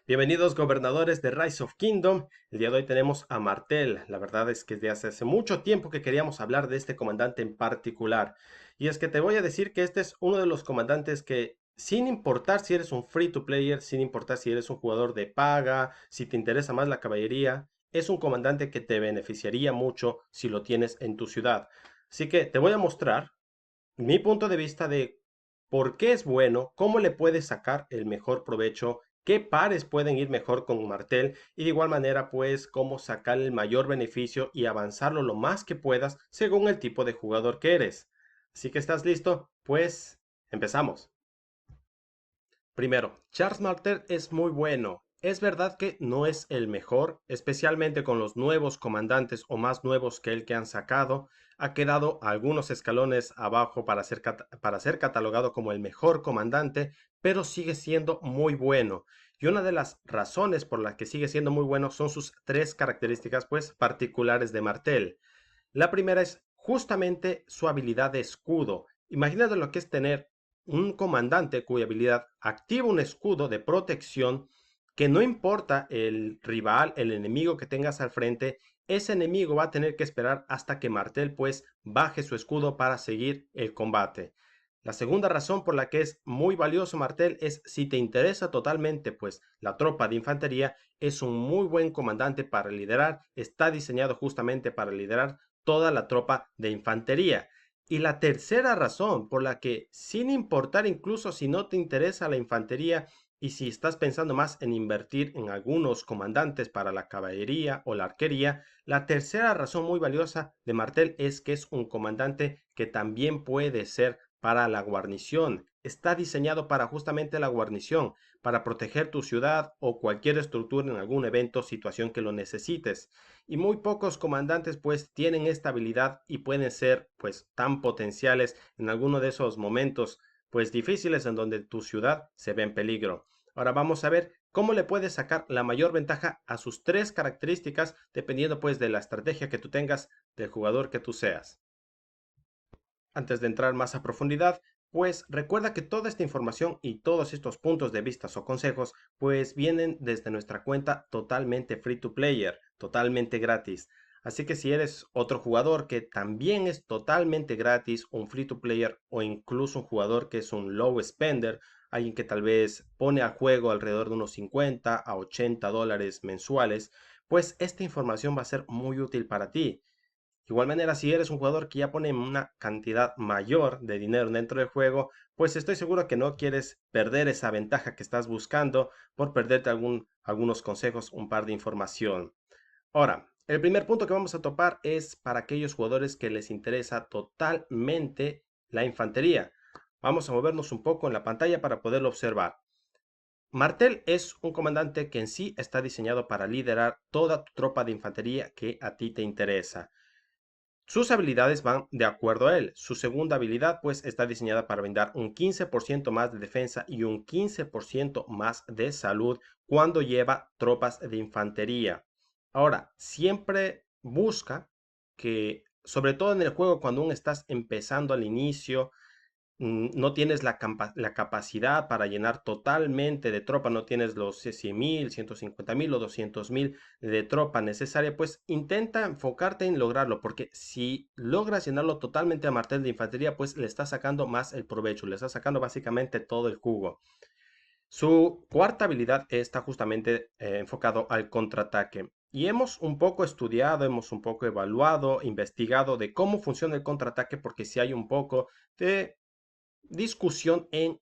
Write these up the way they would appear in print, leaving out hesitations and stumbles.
Bienvenidos gobernadores de Rise of Kingdom. El día de hoy tenemos a Martel. La verdad es que desde hace mucho tiempo que queríamos hablar de este comandante en particular. Y es que te voy a decir que este es uno de los comandantes que, sin importar si eres un free to player, sin importar si eres un jugador de paga, si te interesa más la caballería, es un comandante que te beneficiaría mucho si lo tienes en tu ciudad. Así que te voy a mostrar mi punto de vista de por qué es bueno, cómo le puedes sacar el mejor provecho, qué pares pueden ir mejor con Martel y de igual manera pues cómo sacar el mayor beneficio y avanzarlo lo más que puedas según el tipo de jugador que eres. Así que estás listo, pues empezamos. Primero, Charles Martel es muy bueno. Es verdad que no es el mejor, especialmente con los nuevos comandantes o más nuevos que el que han sacado. Ha quedado algunos escalones abajo para ser catalogado como el mejor comandante, pero sigue siendo muy bueno. Y una de las razones por las que sigue siendo muy bueno son sus tres características pues particulares de Martel. La primera es justamente su habilidad de escudo. Imagínate lo que es tener un comandante cuya habilidad activa un escudo de protección que no importa el rival, el enemigo que tengas al frente, ese enemigo va a tener que esperar hasta que Martel pues baje su escudo para seguir el combate. La segunda razón por la que es muy valioso Martel es si te interesa totalmente pues la tropa de infantería es un muy buen comandante para liderar, está diseñado justamente para liderar toda la tropa de infantería. Y la tercera razón por la que, sin importar incluso si no te interesa la infantería y si estás pensando más en invertir en algunos comandantes para la caballería o la arquería, la tercera razón muy valiosa de Martel es que es un comandante que también puede ser para la guarnición. Está diseñado para justamente la guarnición, para proteger tu ciudad o cualquier estructura en algún evento o situación que lo necesites. Y muy pocos comandantes pues tienen esta habilidad y pueden ser pues tan potenciales en alguno de esos momentos pues difíciles en donde tu ciudad se ve en peligro. Ahora vamos a ver cómo le puedes sacar la mayor ventaja a sus tres características dependiendo pues de la estrategia que tú tengas, del jugador que tú seas. Antes de entrar más a profundidad, pues recuerda que toda esta información y todos estos puntos de vista o consejos pues vienen desde nuestra cuenta totalmente free to player, totalmente gratis. Así que si eres otro jugador que también es totalmente gratis, un free to player o incluso un jugador que es un low spender, alguien que tal vez pone al juego alrededor de unos 50 a 80 dólares mensuales, pues esta información va a ser muy útil para ti. De igual manera, si eres un jugador que ya pone una cantidad mayor de dinero dentro del juego, pues estoy seguro que no quieres perder esa ventaja que estás buscando por perderte algunos consejos, un par de información. Ahora, el primer punto que vamos a topar es para aquellos jugadores que les interesa totalmente la infantería. Vamos a movernos un poco en la pantalla para poderlo observar. Martel es un comandante que en sí está diseñado para liderar toda tu tropa de infantería que a ti te interesa. Sus habilidades van de acuerdo a él. Su segunda habilidad pues está diseñada para brindar un 15% más de defensa y un 15% más de salud cuando lleva tropas de infantería. Ahora, siempre busca que, sobre todo en el juego cuando aún estás empezando al inicio, no tienes la capacidad para llenar totalmente de tropa, no tienes los 100,000, 150,000 o 200,000 de tropa necesaria, pues intenta enfocarte en lograrlo, porque si logras llenarlo totalmente a martel de infantería, pues le estás sacando más el provecho, le estás sacando básicamente todo el jugo. Su cuarta habilidad está justamente enfocado al contraataque. Y hemos un poco estudiado, hemos un poco evaluado, investigado de cómo funciona el contraataque, porque si hay un poco de discusión en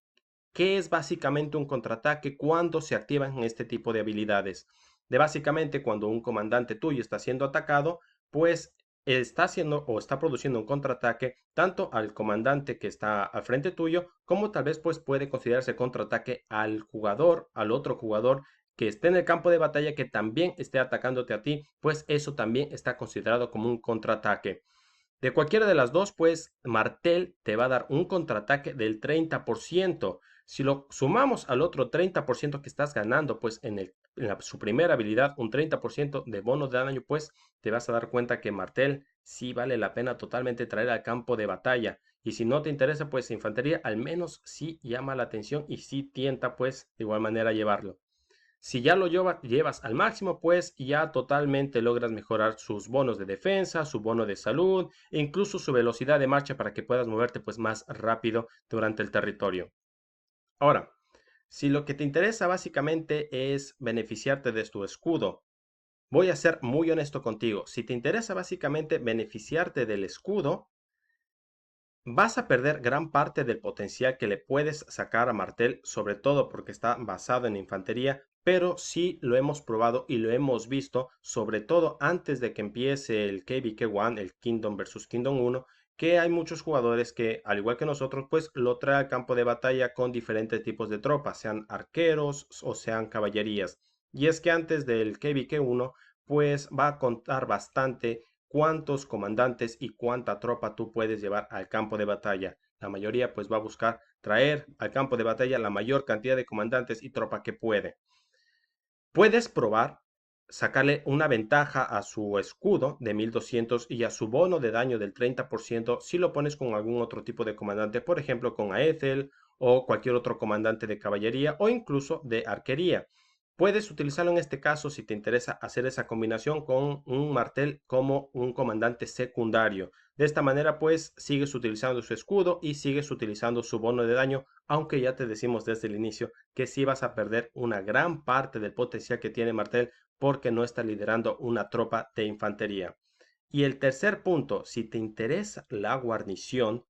qué es básicamente un contraataque, cuándo se activan este tipo de habilidades. De básicamente cuando un comandante tuyo está siendo atacado, pues está haciendo o está produciendo un contraataque tanto al comandante que está al frente tuyo, como tal vez pues puede considerarse contraataque al jugador, al otro jugador que esté en el campo de batalla que también esté atacándote a ti, pues eso también está considerado como un contraataque. De cualquiera de las dos, pues Martel te va a dar un contraataque del 30%. Si lo sumamos al otro 30% que estás ganando, pues su primera habilidad, un 30% de bono de daño, pues te vas a dar cuenta que Martel sí vale la pena totalmente traer al campo de batalla. Y si no te interesa, pues infantería, al menos sí llama la atención y sí tienta, pues de igual manera llevarlo. Si ya lo llevas al máximo, pues ya totalmente logras mejorar sus bonos de defensa, su bono de salud e incluso su velocidad de marcha para que puedas moverte pues más rápido durante el territorio. Ahora, si lo que te interesa básicamente es beneficiarte de tu escudo, voy a ser muy honesto contigo. Si te interesa básicamente beneficiarte del escudo, vas a perder gran parte del potencial que le puedes sacar a Martel, sobre todo porque está basado en infantería, pero sí lo hemos probado y lo hemos visto, sobre todo antes de que empiece el KVK 1, el Kingdom versus Kingdom 1, que hay muchos jugadores que, al igual que nosotros, pues lo trae al campo de batalla con diferentes tipos de tropas, sean arqueros o sean caballerías. Y es que antes del KVK 1, pues va a contar bastante cuántos comandantes y cuánta tropa tú puedes llevar al campo de batalla. La mayoría pues va a buscar traer al campo de batalla la mayor cantidad de comandantes y tropa que puede. Puedes probar sacarle una ventaja a su escudo de 1200 y a su bono de daño del 30% si lo pones con algún otro tipo de comandante, por ejemplo con Aethel o cualquier otro comandante de caballería o incluso de arquería. Puedes utilizarlo en este caso si te interesa hacer esa combinación con un martel como un comandante secundario. De esta manera pues sigues utilizando su escudo y sigues utilizando su bono de daño, aunque ya te decimos desde el inicio que sí vas a perder una gran parte del potencial que tiene Martel porque no está liderando una tropa de infantería. Y el tercer punto, si te interesa la guarnición,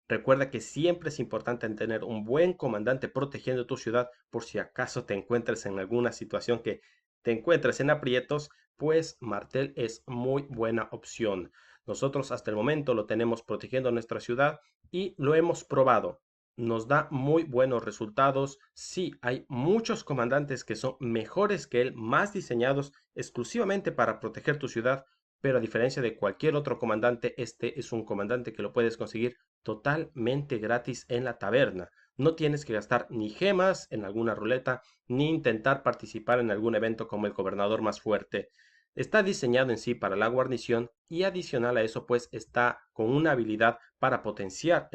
recuerda que siempre es importante tener un buen comandante protegiendo tu ciudad por si acaso te encuentres en alguna situación que te encuentres en aprietos, pues Martel es muy buena opción. Nosotros hasta el momento lo tenemos protegiendo nuestra ciudad y lo hemos probado. Nos da muy buenos resultados. Sí, hay muchos comandantes que son mejores que él, más diseñados exclusivamente para proteger tu ciudad, pero a diferencia de cualquier otro comandante, este es un comandante que lo puedes conseguir totalmente gratis en la taberna. No tienes que gastar ni gemas en alguna ruleta, ni intentar participar en algún evento como el gobernador más fuerte. Está diseñado en sí para la guarnición y adicional a eso pues está con una habilidad para potenciar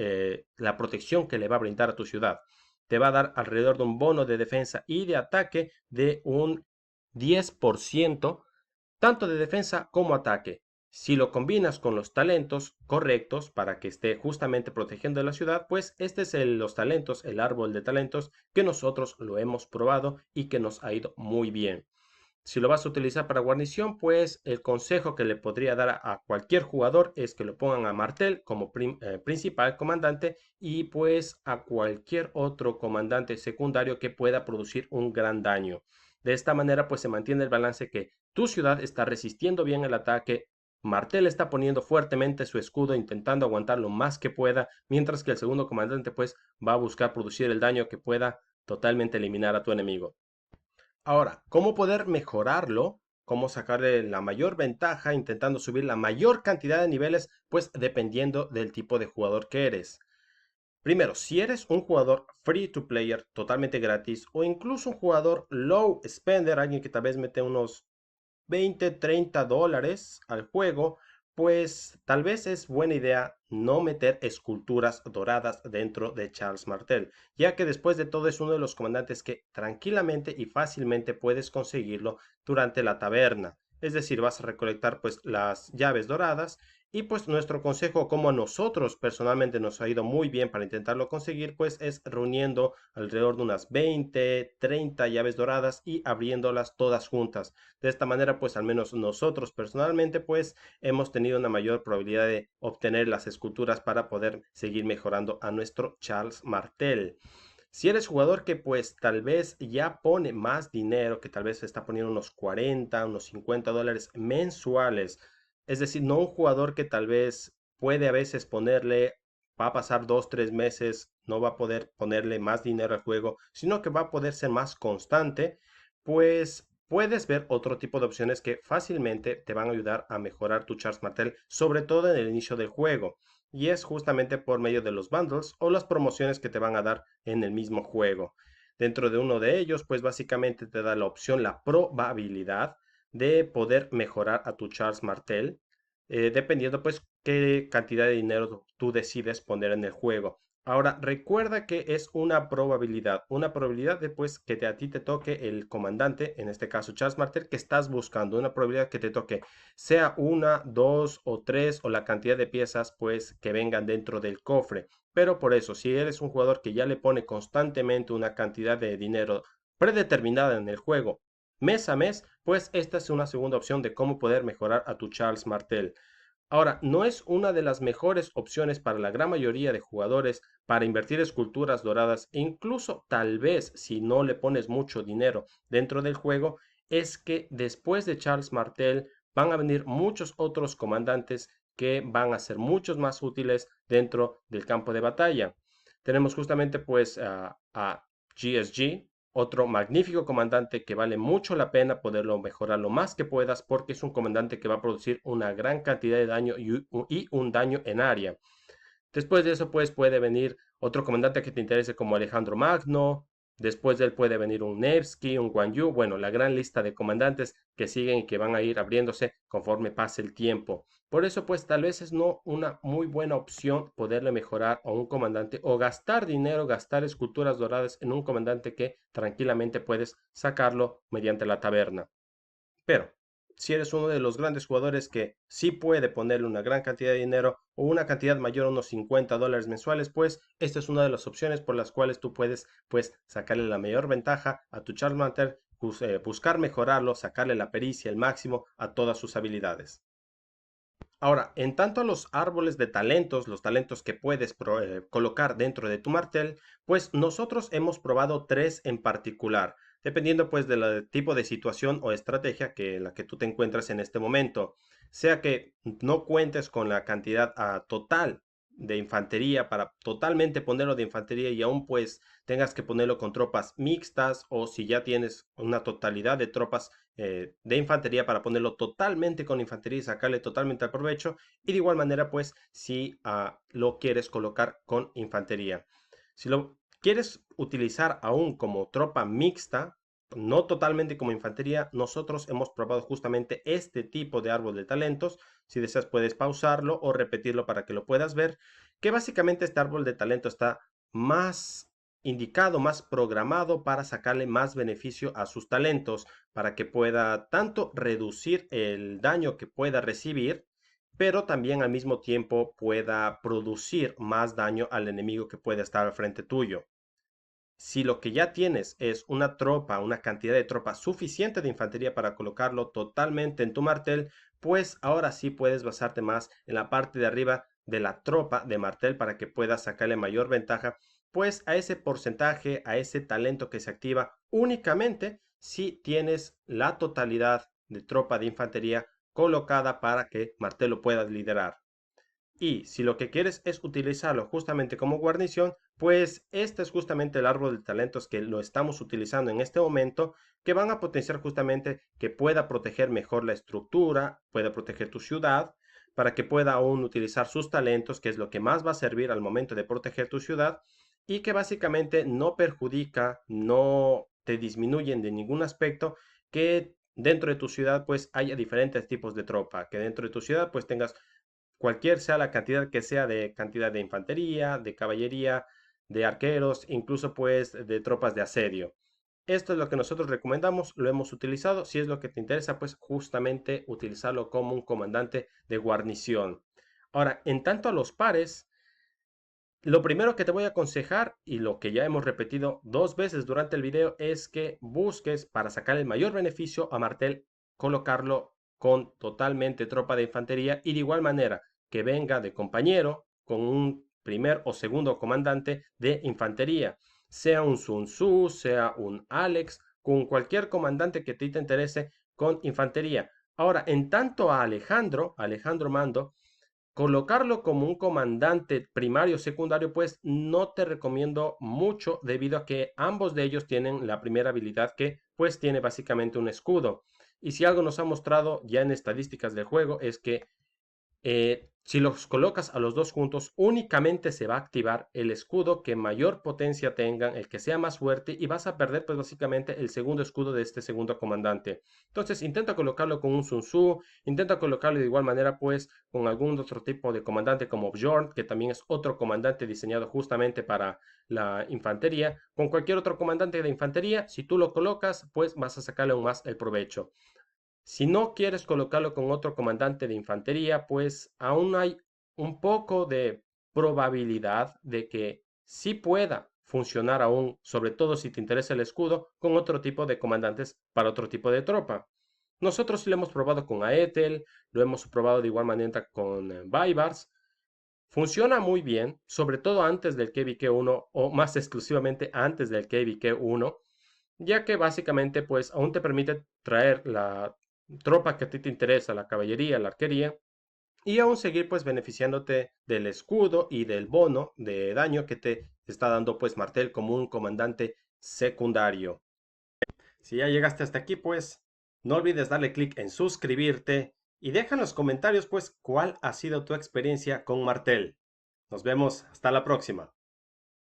la protección que le va a brindar a tu ciudad. Te va a dar alrededor de un bono de defensa y de ataque de un 10%, tanto de defensa como ataque. Si lo combinas con los talentos correctos para que esté justamente protegiendo la ciudad, pues este es los talentos, el árbol de talentos que nosotros lo hemos probado y que nos ha ido muy bien. Si lo vas a utilizar para guarnición, pues el consejo que le podría dar a cualquier jugador es que lo pongan a Martel como principal comandante y pues a cualquier otro comandante secundario que pueda producir un gran daño. De esta manera pues se mantiene el balance que tu ciudad está resistiendo bien el ataque, Martel está poniendo fuertemente su escudo intentando aguantar lo más que pueda, mientras que el segundo comandante pues va a buscar producir el daño que pueda totalmente eliminar a tu enemigo. Ahora, ¿cómo poder mejorarlo? ¿Cómo sacarle la mayor ventaja intentando subir la mayor cantidad de niveles? Pues dependiendo del tipo de jugador que eres. Primero, si eres un jugador free to player totalmente gratis o incluso un jugador low spender, alguien que tal vez mete unos 20, 30 dólares al juego, pues tal vez es buena idea no meter esculturas doradas dentro de Charles Martel, ya que después de todo es uno de los comandantes que tranquilamente y fácilmente puedes conseguirlo durante la taberna. Es decir, vas a recolectar pues las llaves doradas y pues nuestro consejo, como a nosotros personalmente nos ha ido muy bien para intentarlo conseguir, pues es reuniendo alrededor de unas 20, 30 llaves doradas y abriéndolas todas juntas. De esta manera, pues al menos nosotros personalmente, pues hemos tenido una mayor probabilidad de obtener las esculturas para poder seguir mejorando a nuestro Charles Martel. Si eres jugador que pues tal vez ya pone más dinero, que tal vez está poniendo unos 40, unos 50 dólares mensuales, es decir, no un jugador que tal vez puede a veces ponerle, va a pasar 2, 3 meses, no va a poder ponerle más dinero al juego, sino que va a poder ser más constante, pues puedes ver otro tipo de opciones que fácilmente te van a ayudar a mejorar tu Charles Martel, sobre todo en el inicio del juego. Y es justamente por medio de los bundles o las promociones que te van a dar en el mismo juego. Dentro de uno de ellos, pues básicamente te da la opción, la probabilidad de poder mejorar a tu Charles Martel, dependiendo pues qué cantidad de dinero tú decides poner en el juego. Ahora, recuerda que es una probabilidad de pues, que a ti te toque el comandante, en este caso Charles Martel, que estás buscando, una probabilidad que te toque, sea una, dos o tres, o la cantidad de piezas pues que vengan dentro del cofre. Pero por eso, si eres un jugador que ya le pone constantemente una cantidad de dinero predeterminada en el juego, mes a mes, pues esta es una segunda opción de cómo poder mejorar a tu Charles Martel. Ahora, no es una de las mejores opciones para la gran mayoría de jugadores para invertir esculturas doradas e incluso tal vez si no le pones mucho dinero dentro del juego, es que después de Charles Martel van a venir muchos otros comandantes que van a ser muchos más útiles dentro del campo de batalla. Tenemos justamente pues a GSG, otro magnífico comandante que vale mucho la pena poderlo mejorar lo más que puedas porque es un comandante que va a producir una gran cantidad de daño y un daño en área. Después de eso, pues puede venir otro comandante que te interese como Alejandro Magno. Después de él puede venir un Nevsky, un Guan Yu. Bueno, la gran lista de comandantes que siguen y que van a ir abriéndose conforme pase el tiempo. Por eso, pues tal vez es no una muy buena opción poderle mejorar a un comandante o gastar dinero, gastar esculturas doradas en un comandante que tranquilamente puedes sacarlo mediante la taberna. Pero si eres uno de los grandes jugadores que sí puede ponerle una gran cantidad de dinero o una cantidad mayor a unos $50 mensuales, pues esta es una de las opciones por las cuales tú puedes pues sacarle la mayor ventaja a tu Charmander, buscar mejorarlo, sacarle la pericia, el máximo a todas sus habilidades. Ahora, en tanto a los árboles de talentos, los talentos que puedes colocar dentro de tu martel, pues nosotros hemos probado tres en particular, dependiendo pues del tipo de situación o estrategia que en la que tú te encuentras en este momento. Sea que no cuentes con la cantidad total de infantería para totalmente ponerlo de infantería y aún pues tengas que ponerlo con tropas mixtas o si ya tienes una totalidad de tropas de infantería para ponerlo totalmente con infantería y sacarle totalmente al provecho. Y de igual manera, pues, si lo quieres colocar con infantería. Si lo quieres utilizar aún como tropa mixta, no totalmente como infantería, nosotros hemos probado justamente este tipo de árbol de talentos. Si deseas, puedes pausarlo o repetirlo para que lo puedas ver. Que básicamente este árbol de talento está más indicado, más programado para sacarle más beneficio a sus talentos para que pueda tanto reducir el daño que pueda recibir, pero también al mismo tiempo pueda producir más daño al enemigo que pueda estar al frente tuyo. Si lo que ya tienes es una tropa, una cantidad de tropa suficiente de infantería para colocarlo totalmente en tu martel, pues ahora sí puedes basarte más en la parte de arriba de la tropa de martel para que puedas sacarle mayor ventaja, pues a ese porcentaje, a ese talento que se activa únicamente si tienes la totalidad de tropa de infantería colocada para que martel lo puedas liderar. Y si lo que quieres es utilizarlo justamente como guarnición, pues este es justamente el árbol de talentos que lo estamos utilizando en este momento, que van a potenciar justamente que pueda proteger mejor la estructura, pueda proteger tu ciudad, para que pueda aún utilizar sus talentos, que es lo que más va a servir al momento de proteger tu ciudad, y que básicamente no perjudica, no te disminuyen de ningún aspecto, que dentro de tu ciudad pues haya diferentes tipos de tropa, que dentro de tu ciudad pues tengas cualquier sea la cantidad que sea de cantidad de infantería, de caballería, de arqueros, incluso pues de tropas de asedio. Esto es lo que nosotros recomendamos, lo hemos utilizado. Si es lo que te interesa, pues justamente utilizarlo como un comandante de guarnición. Ahora, en tanto a los pares, lo primero que te voy a aconsejar y lo que ya hemos repetido dos veces durante el video es que busques para sacar el mayor beneficio a Martel, colocarlo con totalmente tropa de infantería y de igual manera que venga de compañero con un primer o segundo comandante de infantería, sea un Sun Tzu, sea un Alex, con cualquier comandante que te interese con infantería. Ahora, en tanto a Alejandro Mando, colocarlo como un comandante primario o secundario, pues no te recomiendo mucho debido a que ambos de ellos tienen la primera habilidad que pues tiene básicamente un escudo. Y si algo nos ha mostrado ya en estadísticas del juego es que Si los colocas a los dos juntos, únicamente se va a activar el escudo que mayor potencia tengan, el que sea más fuerte, y vas a perder pues básicamente el segundo escudo de este segundo comandante. Entonces intenta colocarlo con un Sun Tzu, intenta colocarlo de igual manera pues con algún otro tipo de comandante como Bjorn, que también es otro comandante diseñado justamente para la infantería. Con cualquier otro comandante de infantería, si tú lo colocas, pues vas a sacarle aún más el provecho. Si no quieres colocarlo con otro comandante de infantería, pues aún hay un poco de probabilidad de que sí pueda funcionar aún, sobre todo si te interesa el escudo, con otro tipo de comandantes para otro tipo de tropa. Nosotros lo hemos probado con Aethel, lo hemos probado de igual manera con Baibars. Funciona muy bien, sobre todo antes del KVK 1 o más exclusivamente antes del KVK 1, ya que básicamente pues aún te permite traer la tropa que a ti te interesa, la caballería, la arquería, y aún seguir pues beneficiándote del escudo y del bono de daño que te está dando pues Martel como un comandante secundario. Si ya llegaste hasta aquí pues no olvides darle clic en suscribirte y deja en los comentarios pues cuál ha sido tu experiencia con Martel. Nos vemos hasta la próxima.